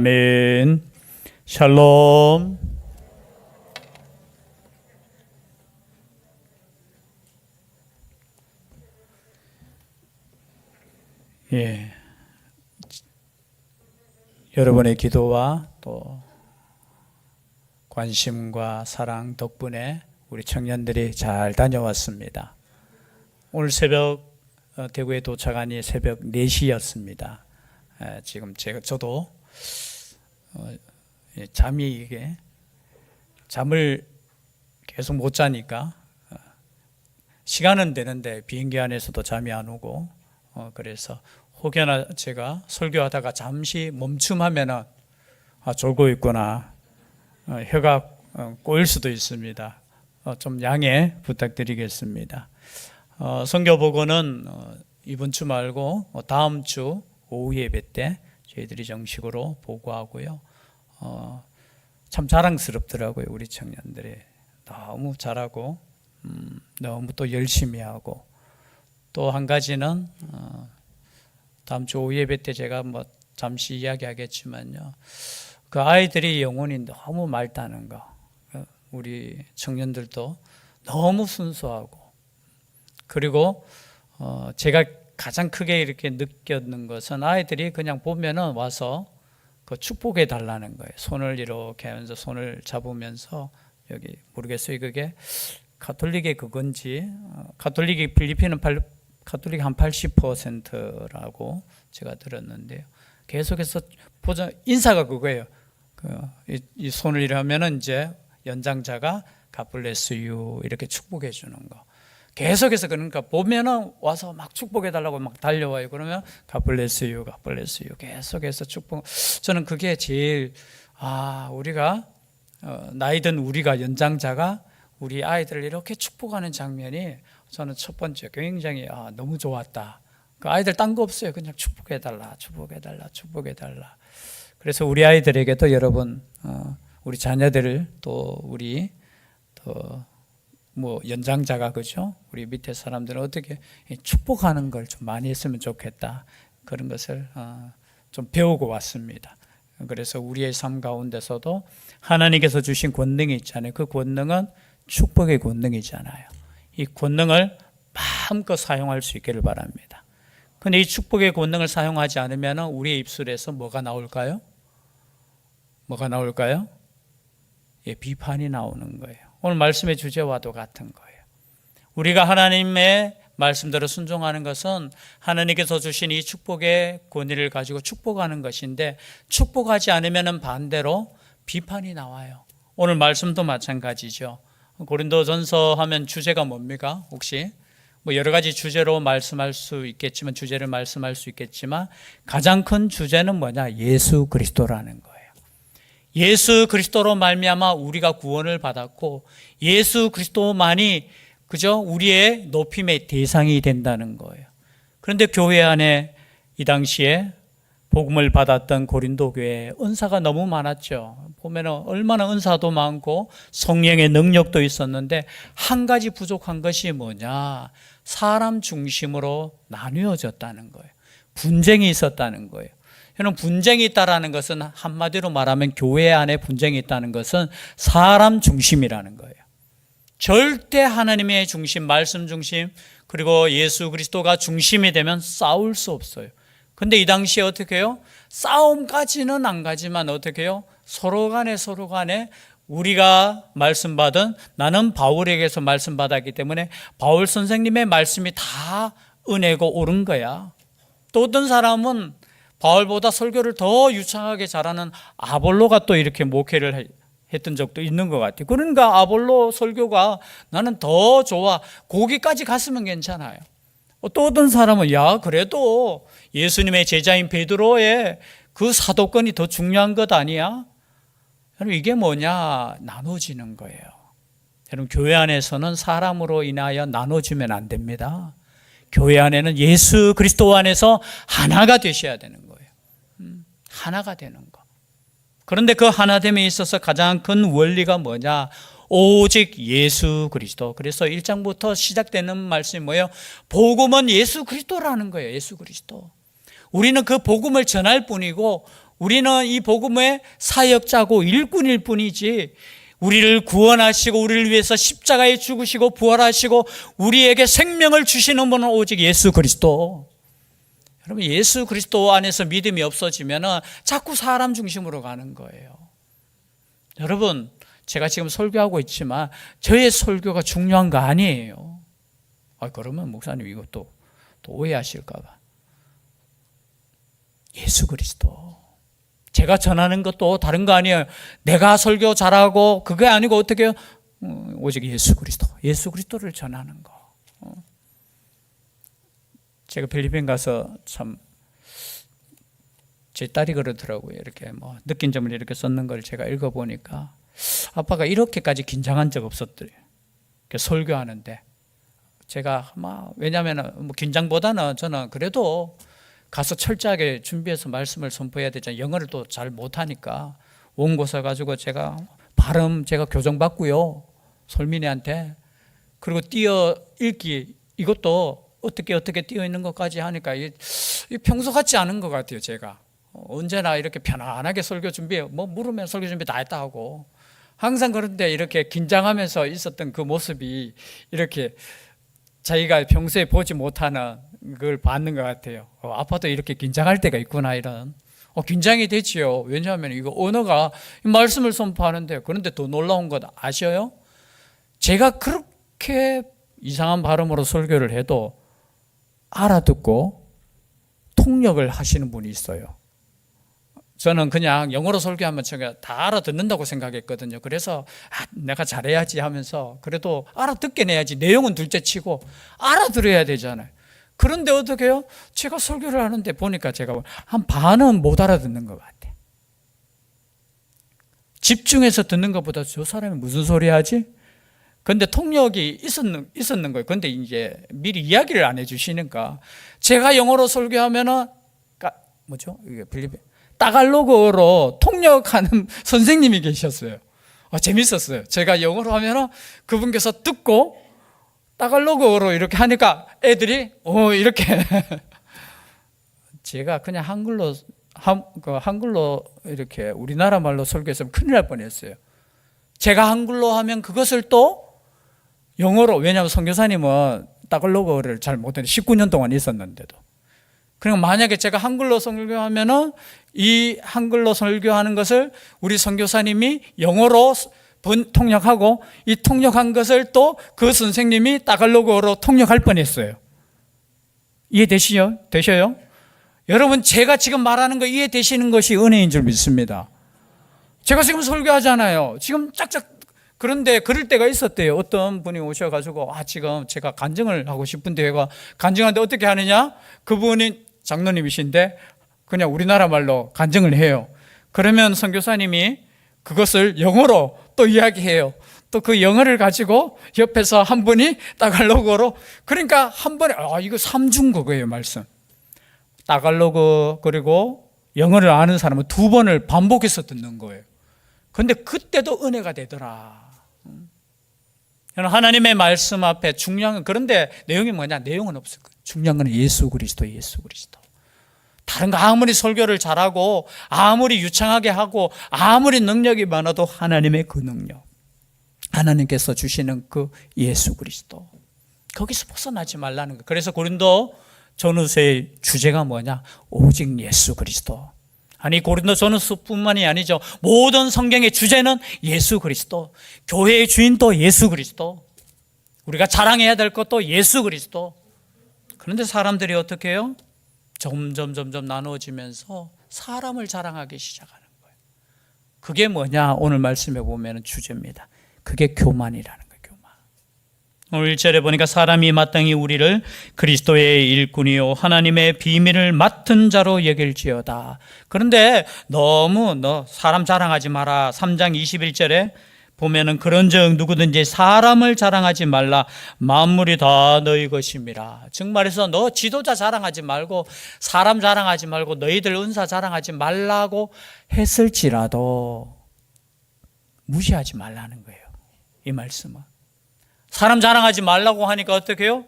아멘. 샬롬. 예. 여러분의 기도와 또 관심과 사랑 덕분에 우리 청년들이 잘 다녀왔습니다. 오늘 새벽 대구에 도착하니 새벽 4시였습니다. 지금 저도 잠을 계속 못 자니까 시간은 되는데 비행기 안에서도 잠이 안 오고 그래서 혹여나 제가 설교하다가 잠시 멈춤하면은 졸고 있구나, 혀가 꼬일 수도 있습니다. 좀 양해 부탁드리겠습니다. 선교 보고는 이번 주 말고 다음 주 오후 예배 때 저희들이 정식으로 보고하고요. 참 자랑스럽더라고요. 우리 청년들이 너무 잘하고 너무 또 열심히 하고, 또 한 가지는 다음 주 오후 예배 때 제가 잠시 이야기하겠지만요, 그 아이들이 영혼이 너무 맑다는 거, 우리 청년들도 너무 순수하고, 그리고 제가 가장 크게 이렇게 느꼈는 것은 아이들이 그냥 보면은 와서 그 축복해 달라는 거예요. 손을 이렇게 하면서 손을 잡으면서, 여기 모르겠어요, 그게 가톨릭의 그건지, 가톨릭이 필리핀은 가톨릭 한 80%라고 제가 들었는데요. 계속해서 보자, 인사가 그거예요. 이 손을 이러면은 이제 연장자가 God bless you 이렇게 축복해 주는 거. 계속해서, 그러니까 보면은 와서 막 축복해 달라고 막 달려와요. 그러면 God bless you, God bless you 계속해서 축복. 저는 그게 제일 우리가 나이든 우리가 연장자가 우리 아이들을 이렇게 축복하는 장면이 저는 첫 번째 굉장히 너무 좋았다. 그 아이들 딴 거 없어요. 그냥 축복해 달라, 축복해 달라, 축복해 달라. 그래서 우리 아이들에게도 여러분, 우리 자녀들을 또 우리 연장자가, 그죠? 우리 밑에 사람들은 어떻게 축복하는 걸 좀 많이 했으면 좋겠다. 그런 것을 좀 배우고 왔습니다. 그래서 우리의 삶 가운데서도 하나님께서 주신 권능이 있잖아요. 그 권능은 축복의 권능이잖아요. 이 권능을 마음껏 사용할 수 있기를 바랍니다. 그런데 이 축복의 권능을 사용하지 않으면 우리의 입술에서 뭐가 나올까요? 뭐가 나올까요? 비판이 나오는 거예요. 오늘 말씀의 주제와도 같은 거예요. 우리가 하나님의 말씀대로 순종하는 것은 하나님께서 주신 이 축복의 권위를 가지고 축복하는 것인데, 축복하지 않으면 반대로 비판이 나와요. 오늘 말씀도 마찬가지죠. 고린도전서 하면 주제가 뭡니까? 혹시 여러 가지 주제로 말씀할 수 있겠지만, 주제를 말씀할 수 있겠지만, 가장 큰 주제는 뭐냐? 예수 그리스도라는 거예요. 예수 그리스도로 말미암아 우리가 구원을 받았고, 예수 그리스도만이 그저 우리의 높임의 대상이 된다는 거예요. 그런데 교회 안에 이 당시에 복음을 받았던 고린도 교회에 은사가 너무 많았죠. 보면 얼마나 은사도 많고 성령의 능력도 있었는데, 한 가지 부족한 것이 뭐냐? 사람 중심으로 나뉘어졌다는 거예요. 분쟁이 있었다는 거예요. 여러분, 분쟁이 있다라는 것은 한마디로 말하면 교회 안에 분쟁이 있다는 것은 사람 중심이라는 거예요. 절대 하나님의 중심, 말씀 중심, 그리고 예수 그리스도가 중심이 되면 싸울 수 없어요. 근데 이 당시에 어떻게 해요? 싸움까지는 안 가지만 어떻게 해요? 서로 간에 우리가 말씀받은, 나는 바울에게서 말씀받았기 때문에 바울 선생님의 말씀이 다 은혜고 옳은 거야. 또 어떤 사람은 바울보다 설교를 더 유창하게 잘하는 아볼로가 또 이렇게 목회를 했던 적도 있는 것 같아요. 그러니까 아볼로 설교가 나는 더 좋아. 거기까지 갔으면 괜찮아요. 또 어떤 사람은 그래도 예수님의 제자인 베드로의 그 사도권이 더 중요한 것 아니야? 여러분, 이게 뭐냐? 나눠지는 거예요. 여러분, 교회 안에서는 사람으로 인하여 나눠지면 안 됩니다. 교회 안에는 예수 그리스도 안에서 하나가 되셔야 되는 거예요. 하나가 되는 거. 그런데 그 하나됨에 있어서 가장 큰 원리가 뭐냐? 오직 예수 그리스도. 그래서 1장부터 시작되는 말씀이 뭐예요? 복음은 예수 그리스도라는 거예요. 예수 그리스도. 우리는 그 복음을 전할 뿐이고 우리는 이 복음의 사역자고 일꾼일 뿐이지 우리를 구원하시고 우리를 위해서 십자가에 죽으시고 부활하시고 우리에게 생명을 주시는 분은 오직 예수 그리스도. 여러분, 예수 그리스도 안에서 믿음이 없어지면 자꾸 사람 중심으로 가는 거예요. 여러분, 제가 지금 설교하고 있지만 저의 설교가 중요한 거 아니에요. 그러면 목사님 이것도 또 오해하실까 봐. 예수 그리스도. 제가 전하는 것도 다른 거 아니에요. 내가 설교 잘하고 그게 아니고 어떻게 해요? 오직 예수 그리스도. 예수 그리스도를 전하는 거. 제가 필리핀 가서 참 제 딸이 그러더라고요. 이렇게 느낀 점을 이렇게 썼는 걸 제가 읽어보니까 아빠가 이렇게까지 긴장한 적 없었더래요. 설교하는데 제가 왜냐하면 긴장보다는 저는 그래도 가서 철저하게 준비해서 말씀을 선포해야 되잖아요. 영어를 또 잘 못하니까 원고서 가지고 제가 발음 제가 교정받고요. 솔민이한테. 그리고 띄어 읽기 이것도 어떻게 띄어 있는 것까지 하니까 평소 같지 않은 것 같아요. 제가 언제나 이렇게 편안하게 설교 준비해 물으면 설교 준비 다 했다 하고 항상 그런데 이렇게 긴장하면서 있었던 그 모습이 이렇게 자기가 평소에 보지 못하는 걸 받는 것 같아요. 아빠도 이렇게 긴장할 때가 있구나 이런. 긴장이 되지요. 왜냐하면 이거 언어가 말씀을 선포하는데. 그런데 더 놀라운 것 아셔요? 제가 그렇게 이상한 발음으로 설교를 해도 알아듣고 통역을 하시는 분이 있어요. 저는 그냥 영어로 설교하면 제가 다 알아듣는다고 생각했거든요. 그래서 내가 잘해야지 하면서 그래도 알아듣게 해야지. 내용은 둘째 치고 알아들어야 되잖아요. 그런데 어떻게 해요? 제가 설교를 하는데 보니까 제가 한 반은 못 알아듣는 것 같아요. 집중해서 듣는 것보다 저 사람이 무슨 소리 하지? 근데 통역이 있었는 거예요. 근데 이제 미리 이야기를 안 해주시니까 제가 영어로 설교하면은 이게 필리핀 따갈로그어로 통역하는 선생님이 계셨어요. 재밌었어요. 제가 영어로 하면은 그분께서 듣고 따갈로그어로 이렇게 하니까 애들이 이렇게 제가 그냥 한글로 이렇게 우리나라 말로 설교했으면 큰일 날 뻔했어요. 제가 한글로 하면 그것을 또 영어로, 왜냐하면 선교사님은 따갈로그어를 잘 못했는데 19년 동안 있었는데도. 그러니까 만약에 제가 한글로 설교하면은 이 한글로 설교하는 것을 우리 선교사님이 영어로 통역하고 이 통역한 것을 또 그 선생님이 따갈로그어로 통역할 뻔했어요. 이해되셔요? 여러분, 제가 지금 말하는 거 이해되시는 것이 은혜인 줄 믿습니다. 제가 지금 설교하잖아요. 지금 짝짝. 그런데 그럴 때가 있었대요. 어떤 분이 오셔가지고 지금 제가 간증을 하고 싶은데 제가 간증하는데 어떻게 하느냐? 그분이 장로님이신데 그냥 우리나라 말로 간증을 해요. 그러면 선교사님이 그것을 영어로 또 이야기해요. 또 그 영어를 가지고 옆에서 한 분이 따갈로그어로, 그러니까 한 번에 이거 삼중국어예요. 말씀 따갈로그 그리고 영어를 아는 사람은 두 번을 반복해서 듣는 거예요. 그런데 그때도 은혜가 되더라. 하나님의 말씀 앞에 중요한 건, 그런데 내용이 뭐냐? 내용은 없어요. 중요한 건 예수 그리스도. 다른 거 아무리 설교를 잘하고 아무리 유창하게 하고 아무리 능력이 많아도 하나님의 그 능력, 하나님께서 주시는 그 예수 그리스도, 거기서 벗어나지 말라는 거예요. 그래서 고린도 전후서의 주제가 뭐냐? 오직 예수 그리스도. 고린도 전후서뿐만이 아니죠. 모든 성경의 주제는 예수 그리스도. 교회의 주인도 예수 그리스도. 우리가 자랑해야 될 것도 예수 그리스도. 그런데 사람들이 어떻게 해요? 점점 나누어지면서 사람을 자랑하기 시작하는 거예요. 그게 뭐냐? 오늘 말씀에 보면 주제입니다. 그게 교만이라는 거예요. 교만. 오늘 1절에 보니까 사람이 마땅히 우리를 그리스도의 일꾼이요 하나님의 비밀을 맡은 자로 여길지어다. 그런데 너무 사람 자랑하지 마라. 3장 21절에 보면은 그런즉 누구든지 사람을 자랑하지 말라. 만물이 다 너희 것임이라. 즉 말해서 너 지도자 자랑하지 말고 사람 자랑하지 말고 너희들 은사 자랑하지 말라고 했을지라도 무시하지 말라는 거예요. 이 말씀은. 사람 자랑하지 말라고 하니까 어떻게 해요?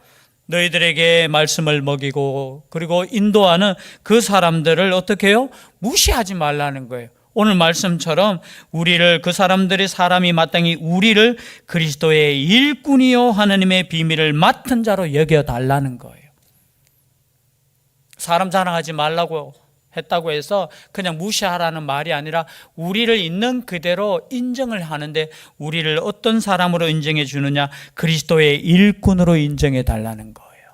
너희들에게 말씀을 먹이고 그리고 인도하는 그 사람들을 어떻게 해요? 무시하지 말라는 거예요. 오늘 말씀처럼 우리를, 그 사람들의 사람이 마땅히 우리를 그리스도의 일꾼이요 하나님의 비밀을 맡은 자로 여겨달라는 거예요. 사람 자랑하지 말라고 했다고 해서 그냥 무시하라는 말이 아니라 우리를 있는 그대로 인정을 하는데, 우리를 어떤 사람으로 인정해 주느냐? 그리스도의 일꾼으로 인정해 달라는 거예요.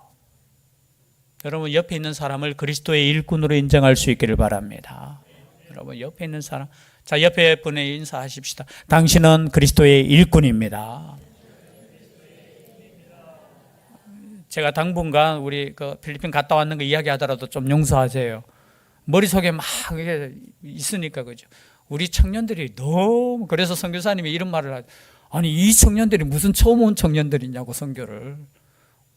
여러분, 옆에 있는 사람을 그리스도의 일꾼으로 인정할 수 있기를 바랍니다. 여러분, 옆에 있는 사람, 자, 옆에 분에 인사하십시다. 당신은 그리스도의 일꾼입니다. 제가 당분간 우리 그 필리핀 갔다 왔는 거 이야기하더라도 좀 용서하세요. 머릿속에 막 이게 있으니까, 그죠? 우리 청년들이 너무, 그래서 선교사님이 이런 말을 하죠. 아니, 이 청년들이 무슨 처음 온 청년들이냐고, 선교를.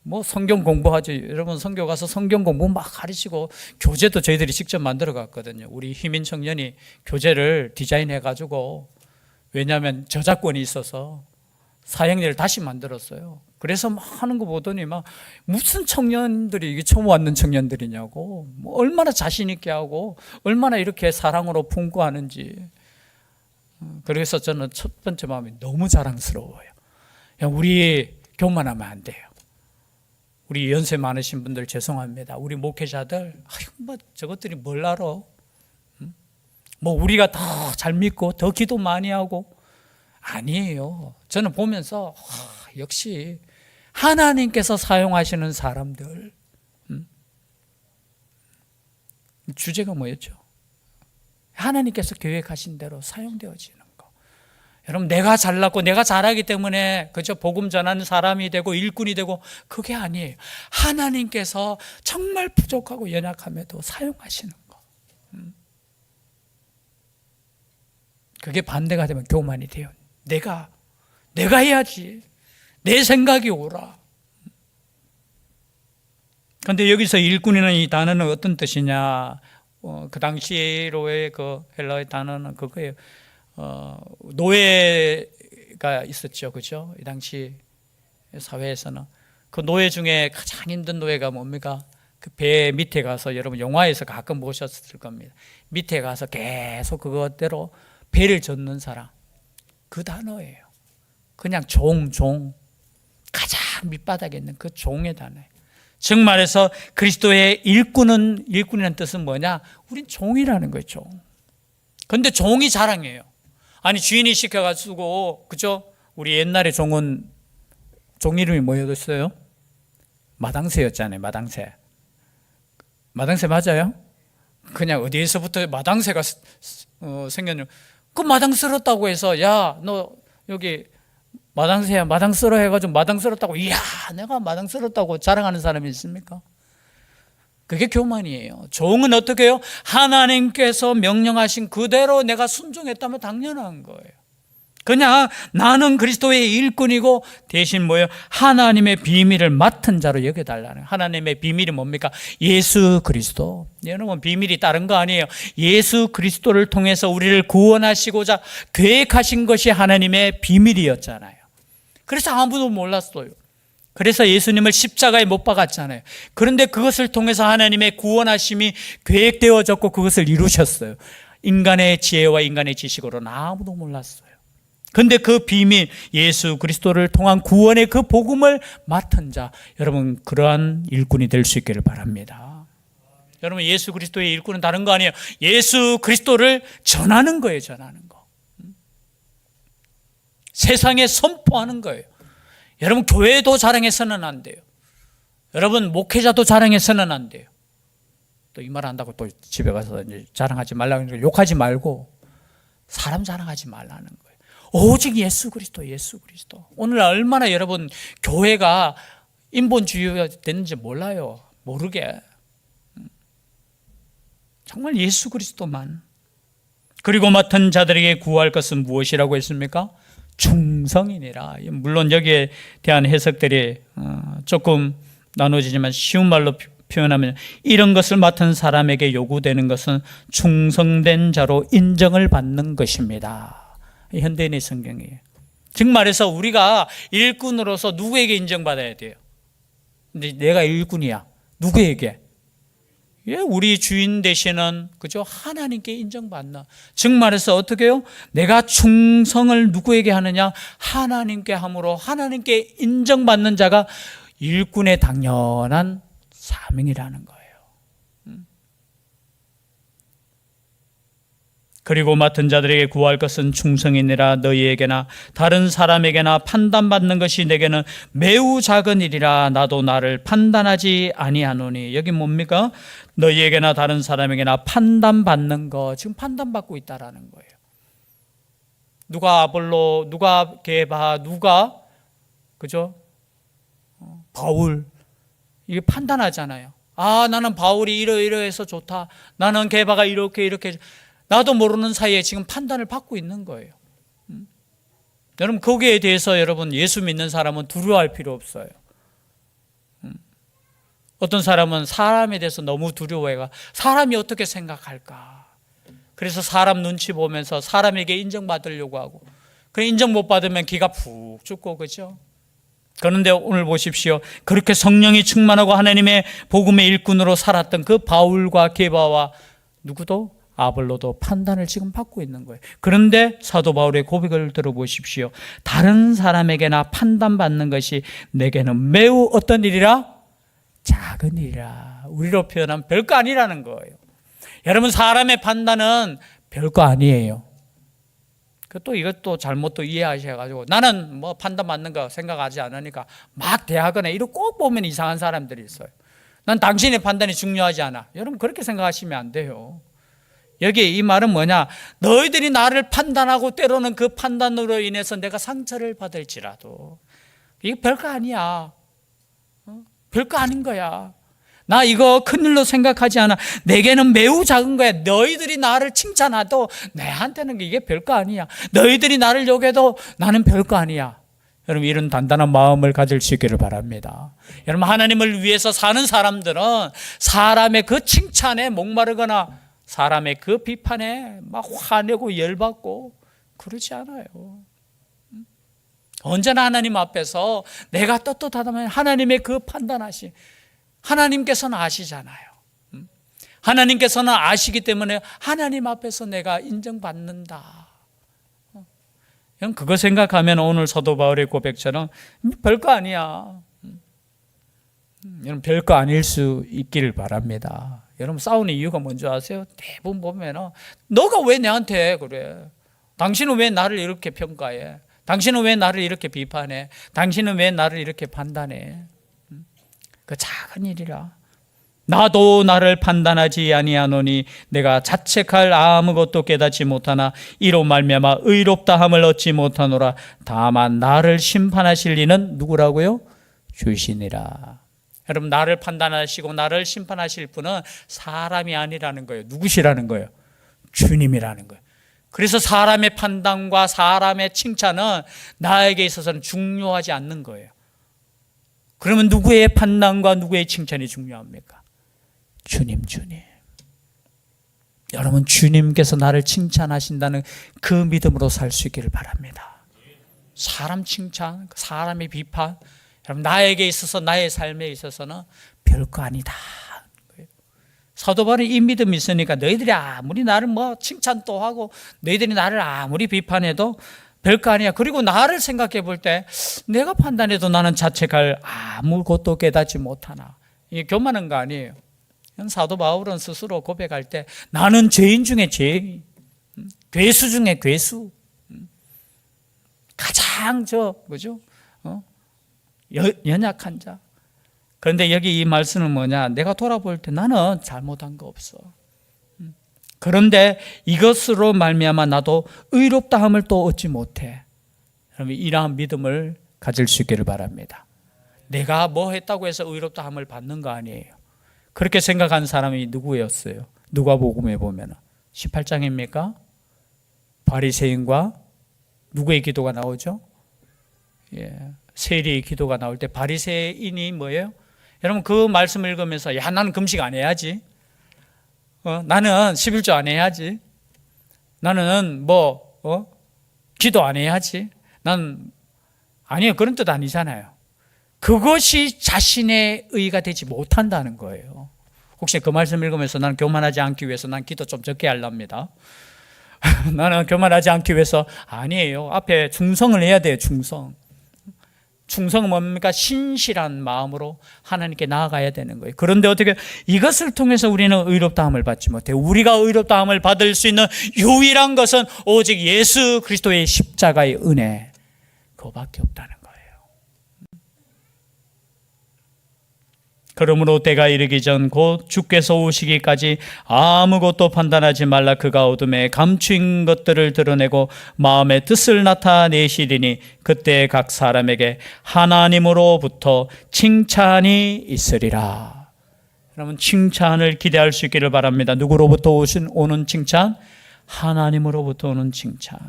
뭐 성경 공부하지. 여러분, 선교 가서 성경 공부 막 가르치고, 교재도 저희들이 직접 만들어 갔거든요. 우리 희민 청년이 교재를 디자인해 가지고, 왜냐하면 저작권이 있어서 사형리를 다시 만들었어요. 그래서 막 하는 거 보더니 막 무슨 청년들이 이게 처음 왔는 청년들이냐고, 뭐 얼마나 자신 있게 하고 얼마나 이렇게 사랑으로 품고 하는지. 그래서 저는 첫 번째 마음이 너무 자랑스러워요. 우리 교만하면 안 돼요. 우리 연세 많으신 분들 죄송합니다. 우리 목회자들, 뭐 저것들이 뭘 알아? 뭐 우리가 더 잘 믿고 더 기도 많이 하고. 아니에요. 저는 보면서 역시 하나님께서 사용하시는 사람들. 주제가 뭐였죠? 하나님께서 계획하신 대로 사용되어지는 거. 여러분, 내가 잘났고 내가 잘하기 때문에 그저 복음 전하는 사람이 되고 일꾼이 되고, 그게 아니에요. 하나님께서 정말 부족하고 연약함에도 사용하시는 거. 그게 반대가 되면 교만이 돼요. 내가 해야지. 내 생각이 옳아. 그런데 여기서 일꾼이라는 이 단어는 어떤 뜻이냐? 그 당시로의 그 헬라어의 단어는 그거예요. 노예가 있었죠, 그죠? 이 당시 사회에서는 그 노예 중에 가장 힘든 노예가 뭡니까? 그 배 밑에 가서, 여러분 영화에서 가끔 보셨을 겁니다. 밑에 가서 계속 그것대로 배를 젓는 사람. 그 단어예요. 그냥 종. 가장 밑바닥에 있는 그 종의 단어예요. 즉 말해서 그리스도의 일꾼이라는 뜻은 뭐냐? 우린 종이라는 거예요, 종. 근데 종이 자랑해요. 아니, 주인이 시켜가지고, 그죠? 우리 옛날에 종은, 종 이름이 뭐였어요? 마당새였잖아요, 마당새. 마당새 맞아요? 그냥 어디에서부터 마당새가 생겼냐? 그 마당 쓸었다고 해서, 야, 너 여기 마당새야, 마당 쓸어 해가지고 마당 쓸었다고, 이야, 내가 마당 쓸었다고 자랑하는 사람이 있습니까? 그게 교만이에요. 종은 어떻게 해요? 하나님께서 명령하신 그대로 내가 순종했다면 당연한 거예요. 그냥 나는 그리스도의 일꾼이고 대신 뭐예요? 하나님의 비밀을 맡은 자로 여겨달라는. 하나님의 비밀이 뭡니까? 예수 그리스도. 여러분, 비밀이 다른 거 아니에요. 예수 그리스도를 통해서 우리를 구원하시고자 계획하신 것이 하나님의 비밀이었잖아요. 그래서 아무도 몰랐어요. 그래서 예수님을 십자가에 못 박았잖아요. 그런데 그것을 통해서 하나님의 구원하심이 계획되어졌고 그것을 이루셨어요. 인간의 지혜와 인간의 지식으로는 아무도 몰랐어요. 그런데 그 비밀, 예수 그리스도를 통한 구원의 그 복음을 맡은 자, 여러분 그러한 일꾼이 될 수 있기를 바랍니다. 여러분, 예수 그리스도의 일꾼은 다른 거 아니에요. 예수 그리스도를 전하는 거예요. 전하는 거. 세상에 선포하는 거예요. 여러분, 교회도 자랑해서는 안 돼요. 여러분, 목회자도 자랑해서는 안 돼요. 또 이 말 한다고 또 집에 가서 이제 자랑하지 말라고 하니까 욕하지 말고 사람 자랑하지 말라는 거예요. 오직 예수 그리스도, 예수 그리스도. 오늘 얼마나 여러분 교회가 인본주의가 됐는지 몰라요. 모르게. 정말 예수 그리스도만. 그리고 맡은 자들에게 구할 것은 무엇이라고 했습니까? 충성이니라. 물론 여기에 대한 해석들이 조금 나눠지지만 쉬운 말로 표현하면 이런 것을 맡은 사람에게 요구되는 것은 충성된 자로 인정을 받는 것입니다. 현대인의 성경이에요. 즉 말해서 우리가 일꾼으로서 누구에게 인정받아야 돼요? 근데 내가 일꾼이야. 누구에게? 예, 우리 주인 되시는 그죠? 하나님께 인정받는. 즉 말해서 어떻게 해요? 내가 충성을 누구에게 하느냐? 하나님께 함으로 하나님께 인정받는 자가 일꾼의 당연한 사명이라는 거예요. 그리고 맡은 자들에게 구할 것은 충성이니라. 너희에게나 다른 사람에게나 판단받는 것이 내게는 매우 작은 일이라. 나도 나를 판단하지 아니하노니. 여기 뭡니까? 너희에게나 다른 사람에게나 판단받는 것. 지금 판단받고 있다라는 거예요. 누가 아볼로, 누가 게바, 누가 그죠? 바울. 이게 판단하잖아요. 아, 나는 바울이 이러이러해서 좋다. 나는 게바가 이렇게 나도 모르는 사이에 지금 판단을 받고 있는 거예요. 여러분, 거기에 대해서 여러분 예수 믿는 사람은 두려워할 필요 없어요. 어떤 사람은 사람에 대해서 너무 두려워해가 사람이 어떻게 생각할까. 그래서 사람 눈치 보면서 사람에게 인정받으려고 하고, 그 인정 못 받으면 기가 푹 죽고, 그죠? 그런데 오늘 보십시오. 그렇게 성령이 충만하고 하나님의 복음의 일꾼으로 살았던 그 바울과 게바와 누구도 아볼로도 판단을 지금 받고 있는 거예요. 그런데 사도 바울의 고백을 들어보십시오. 다른 사람에게나 판단받는 것이 내게는 매우 어떤 일이라? 작은 일이라. 우리로 표현하면 별거 아니라는 거예요. 여러분, 사람의 판단은 별거 아니에요. 또 이것도 잘못 또 이해하셔가지고 나는 뭐 판단받는 거 생각하지 않으니까 막 대하거나 이러고 꼭 보면 이상한 사람들이 있어요. 난 당신의 판단이 중요하지 않아. 여러분, 그렇게 생각하시면 안 돼요. 여기 이 말은 뭐냐? 너희들이 나를 판단하고 때로는 그 판단으로 인해서 내가 상처를 받을지라도 이게 별거 아니야. 별거 아닌 거야. 나 이거 큰일로 생각하지 않아. 내게는 매우 작은 거야. 너희들이 나를 칭찬해도 내한테는 이게 별거 아니야. 너희들이 나를 욕해도 나는 별거 아니야. 여러분, 이런 단단한 마음을 가질 수 있기를 바랍니다. 여러분, 하나님을 위해서 사는 사람들은 사람의 그 칭찬에 목마르거나 사람의 그 비판에 막 화내고 열받고 그러지 않아요. 언제나 하나님 앞에서 내가 떳떳하다면 하나님의 그 판단하시, 하나님께서는 아시잖아요. 하나님께서는 아시기 때문에 하나님 앞에서 내가 인정받는다. 그거 생각하면 오늘 사도 바울의 고백처럼 별거 아니야. 여러분, 별거 아닐 수 있기를 바랍니다. 여러분, 싸우는 이유가 뭔지 아세요? 대부분 보면 너가 왜 내한테 그래? 당신은 왜 나를 이렇게 평가해? 당신은 왜 나를 이렇게 비판해? 당신은 왜 나를 이렇게 판단해? 그 작은 일이라. 나도 나를 판단하지 아니하노니 내가 자책할 아무것도 깨닫지 못하나 이로 말미암아 의롭다함을 얻지 못하노라. 다만 나를 심판하실 이는 누구라고요? 주시니라. 여러분, 나를 판단하시고 나를 심판하실 분은 사람이 아니라는 거예요. 누구시라는 거예요? 주님이라는 거예요. 그래서 사람의 판단과 사람의 칭찬은 나에게 있어서는 중요하지 않는 거예요. 그러면 누구의 판단과 누구의 칭찬이 중요합니까? 주님. 여러분, 주님께서 나를 칭찬하신다는 그 믿음으로 살 수 있기를 바랍니다. 사람 칭찬, 사람의 비판, 여러분, 나에게 있어서, 나의 삶에 있어서는 별거 아니다. 사도 바울은 이 믿음이 있으니까 너희들이 아무리 나를 뭐 칭찬도 하고 너희들이 나를 아무리 비판해도 별거 아니야. 그리고 나를 생각해 볼 때 내가 판단해도 나는 자책할 아무것도 깨닫지 못하나. 이게 교만한 거 아니에요. 사도 바울은 스스로 고백할 때 나는 죄인 중에 죄인, 괴수 중에 괴수, 가장 그죠? 연약한 자. 그런데 여기 이 말씀은 뭐냐? 내가 돌아볼 때 나는 잘못한 거 없어. 그런데 이것으로 말미암아 나도 의롭다함을 또 얻지 못해. 여러분, 이러한 믿음을 가질 수 있기를 바랍니다. 내가 뭐 했다고 해서 의롭다함을 받는 거 아니에요. 그렇게 생각한 사람이 누구였어요? 누가복음에 보면 18장입니까? 바리새인과 누구의 기도가 나오죠? 세리의 기도가 나올 때 바리새인이 뭐예요? 여러분, 그 말씀을 읽으면서 야, 나는 금식 안 해야지. 나는 11조 안 해야지. 나는 기도 안 해야지. 아니요, 그런 뜻 아니잖아요. 그것이 자신의 의가 되지 못한다는 거예요. 혹시 그 말씀 읽으면서 나는 교만하지 않기 위해서 난 기도 좀 적게 하랍니다. 나는 교만하지 않기 위해서 아니에요. 앞에 충성을 해야 돼요. 충성은 뭡니까? 신실한 마음으로 하나님께 나아가야 되는 거예요. 그런데 어떻게 이것을 통해서 우리는 의롭다함을 받지 못해요. 우리가 의롭다함을 받을 수 있는 유일한 것은 오직 예수 그리스도의 십자가의 은혜, 그거밖에 없다는 거예요. 그러므로 때가 이르기 전 곧 주께서 오시기까지 아무것도 판단하지 말라. 그가 어둠에 감추인 것들을 드러내고 마음의 뜻을 나타내시리니 그때 각 사람에게 하나님으로부터 칭찬이 있으리라. 여러분, 칭찬을 기대할 수 있기를 바랍니다. 누구로부터 오는 칭찬? 하나님으로부터 오는 칭찬.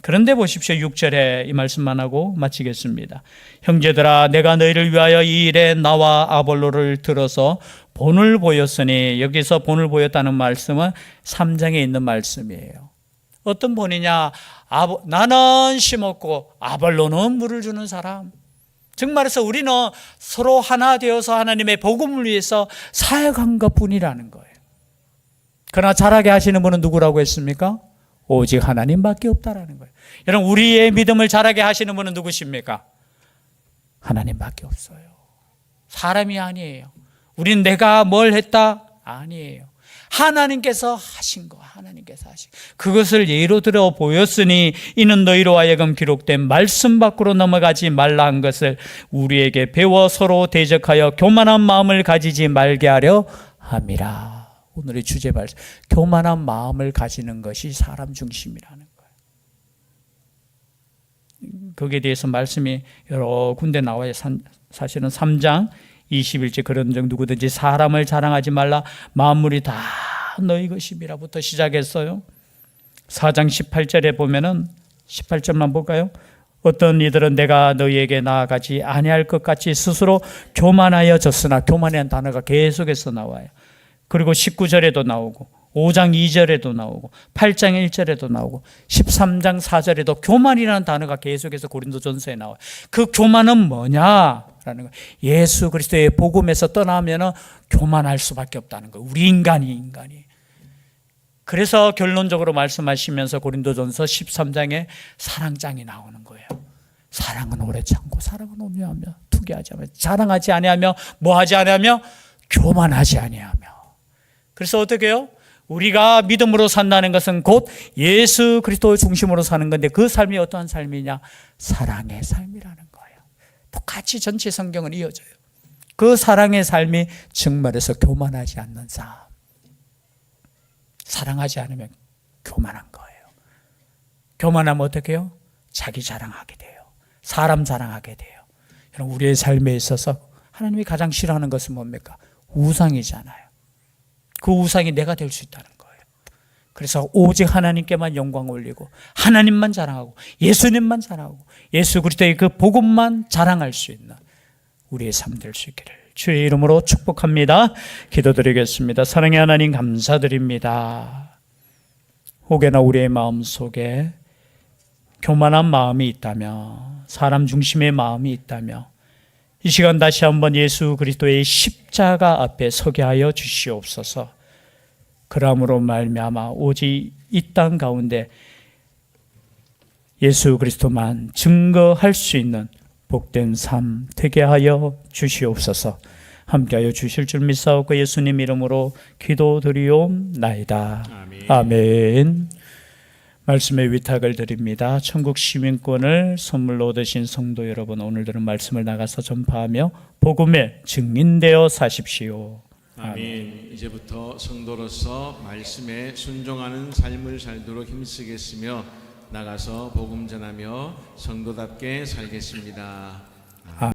그런데 보십시오. 6절에 이 말씀만 하고 마치겠습니다. 형제들아, 내가 너희를 위하여 이 일에 나와 아볼로를 들어서 본을 보였으니, 여기서 본을 보였다는 말씀은 3장에 있는 말씀이에요. 어떤 본이냐? 나는 심었고 아볼로는 물을 주는 사람. 즉 말해서 우리는 서로 하나 되어서 하나님의 복음을 위해서 사역한 것뿐이라는 거예요. 그러나 잘하게 하시는 분은 누구라고 했습니까? 오직 하나님밖에 없다라는 거예요. 여러분, 우리의 믿음을 자라게 하시는 분은 누구십니까? 하나님밖에 없어요. 사람이 아니에요. 우린 내가 뭘 했다? 아니에요. 하나님께서 하신 거, 하나님께서 하신 그것을 예로 들어 보였으니 이는 너희로 하여금 기록된 말씀 밖으로 넘어가지 말라 한 것을 우리에게 배워 서로 대적하여 교만한 마음을 가지지 말게 하려 함이라. 오늘의 주제 말씀, 교만한 마음을 가지는 것이 사람 중심이라는 거예요. 거기에 대해서 말씀이 여러 군데 나와요. 사실은 3장 21절 그런 적 누구든지 사람을 자랑하지 말라. 만물이 다 너희 것임이라부터 시작했어요. 4장 18절에 보면은 18절만 볼까요? 어떤 이들은 내가 너희에게 나아가지 아니할 것 같이 스스로 교만하여졌으나, 교만이라는 단어가 계속해서 나와요. 그리고 19절에도 나오고 5장 2절에도 나오고 8장 1절에도 나오고 13장 4절에도 교만이라는 단어가 계속해서 고린도전서에 나와요. 그 교만은 뭐냐라는 거예요. 예수 그리스도의 복음에서 떠나면 교만할 수밖에 없다는 거예요. 우리 인간이. 그래서 결론적으로 말씀하시면서 고린도전서 13장에 사랑장이 나오는 거예요. 사랑은 오래 참고 사랑은 온유하며 투기하지 않으며 자랑하지 아니하며 뭐하지 아니하며 교만하지 아니하며. 그래서 어떻게 해요? 우리가 믿음으로 산다는 것은 곧 예수 그리스도 중심으로 사는 건데, 그 삶이 어떠한 삶이냐? 사랑의 삶이라는 거예요. 똑같이 전체 성경은 이어져요. 그 사랑의 삶이 정말에서 교만하지 않는 삶. 사랑하지 않으면 교만한 거예요. 교만하면 어떻게 해요? 자기 자랑하게 돼요. 사람 자랑하게 돼요. 여러분, 우리의 삶에 있어서 하나님이 가장 싫어하는 것은 뭡니까? 우상이잖아요. 그 우상이 내가 될 수 있다는 거예요. 그래서 오직 하나님께만 영광 올리고 하나님만 자랑하고 예수님만 자랑하고 예수 그리스도의 그 복음만 자랑할 수 있는 우리의 삶 될 수 있기를 주의 이름으로 축복합니다. 기도드리겠습니다. 사랑의 하나님, 감사드립니다. 혹여나 우리의 마음속에 교만한 마음이 있다며, 사람 중심의 마음이 있다며, 이 시간 다시 한번 예수 그리스도의 십자가 앞에 서게 하여 주시옵소서. 그러므로 말미암아 오직 이 땅 가운데 예수 그리스도만 증거할 수 있는 복된 삶 되게 하여 주시옵소서. 함께하여 주실 줄 믿사옵고 예수님 이름으로 기도드리옵나이다. 아멘. 아멘. 말씀의 위탁을 드립니다. 천국 시민권을 선물로 얻으신 성도 여러분, 오늘 들은 말씀을 나가서 전파하며 복음의 증인되어 사십시오. 아멘. 이제부터 성도로서 말씀에 순종하는 삶을 살도록 힘쓰겠으며 나가서 복음 전하며 성도답게 살겠습니다.